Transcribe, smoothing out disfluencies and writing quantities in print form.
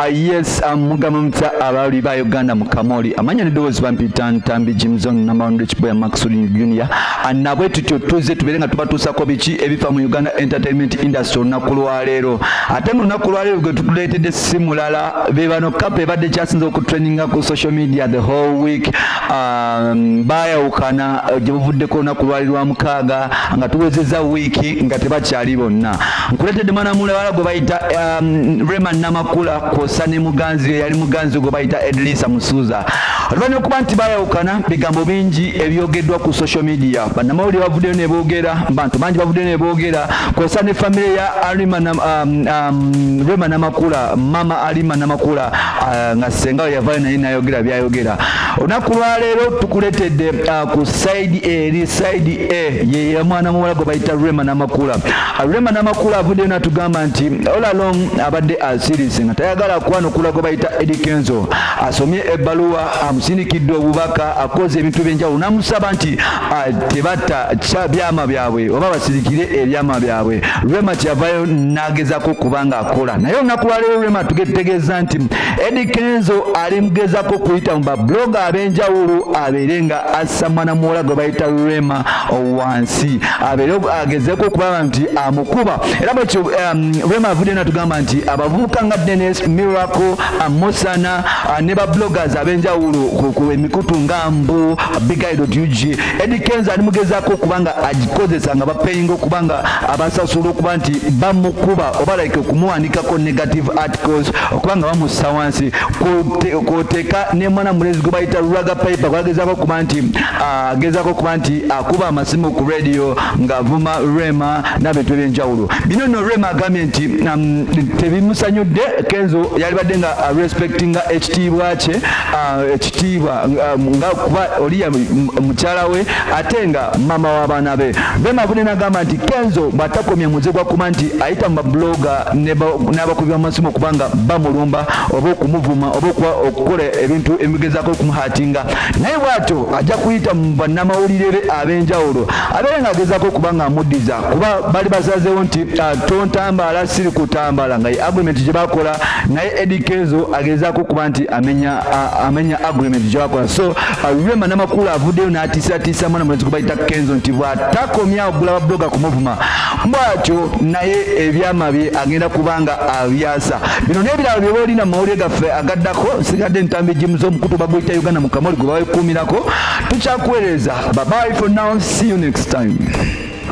Yes, mugamumta abali ba Uganda mu Kamoli amanya nedowoozi bampita Ntambi Jimson Namawan Rich Boy Maxwell Junior nabwe tutyo tuze tuberenga tubatuusako biki ebifa mu Uganda entertainment industry olunaku lwaleero ate mu lunaku lwaleero gwe tukuleetedde si mulala be bano kapu ebadde kyasinza okutraininga ku social media the whole week baayawukana gye buvuddeko olunaku lwali lwa mukaaga nga tuwezezza wiiki nga tebakyali bonna nkuleetedde mwana mulewala gwe bayita Rema Namakula kosa ne muganzi yali muganzi gwe bayita Edlisa Musuza oluvanyuma okuba nti baayawukana bigambo bingi ebyogeddwa ku social media bannamawulire bavuddeyo ne boogera bantu bangi bavuddeyo ne boogera kosa ne famire ya Rema Namakula mama Alima Namakula nga senga yavaayo naye nayogera byayogera olunaku lwaleero tukuleetedde ku side A ye mwana muwala gwe bayita Rema Namakula Rema Namakula avuddeyo natugamba nti all along abadde asirise nga tayagala kwanukula gwe bayita Eddie Kenzo asomye ebbaluwa amusindikiddwe obubaka akoze ebintu byenjawulo namusaba nti tebatta byama byabwe oba basirikire ebyama byabwe Rema kyavayo nagezako kubanga akola naye olunaku lwaleero Rema tugetegeeza nti Eddie Kenzo ali mugezako kuyita mu babloga ab'enjawulo abeere nga assa mwana muwala gwe bayita Rema wansi abeere agezeko okubanga nti amukuba era bwekyo Rema avudde natugamba nti abavubuka nga Dennis Miracle Mosana ne babloggers ab'enjawulo ku emikutu nga Mbu Big.UG Eddie Kenzo ali mugezaako okubanga agikozesa nga bapeyinga okubanga abasasula okuba nti bamukuba oba like okumuwandikako negative articles okubanga bamussa wansi kwoteeka ne mwana mulezi gwe bayita Raga Piper kwagezaako okuba nti agezaako okuba nti akuba amasimu ku radio ng'avuma Rema n'abintu ebyenjawulo bino nno Rema agambye nti tebimusanyudde Kenzo yali badde nga respectinga ekitiibwa kye ekitiibwa nga kuba oliya mukyala we ate nga mama w'abaana be Rema avudde n'agamba nti Kenzo bw'atakomya muze gwa kuba nti ayita mu babloga n'abakubi b'amasimu okubanga bamulumba oba okumuvuma oba okukola ebintu ebigezaako okumuhatinga naye bw'atyo ajja kuyita mu bannamawulire be ab'enjawulo abeere ng'agezaako okubanga amuddiza kuba bali basazeewo nti tontambala siri kutambala nga ye agreement gye bakola naye Eddie Kenzo agezaako okuba nti amenya agreement gye bakola so Rema Namakula avuddeyo n'atiisatiisa mwana mulezi gwe bayita Kenzo nti bw'atakomya ogula babloga kumuvuma bw'atyo naye ebyama bye agenda kubanga abyasa bino n'ebirala bye boolina mu mawulire gaffe agaddako sigadde Ntambi Jimson omukutu baguyita Uganda mu Kamoli gwe babikuumirako tukyakuweereza bye bye for now see you next time.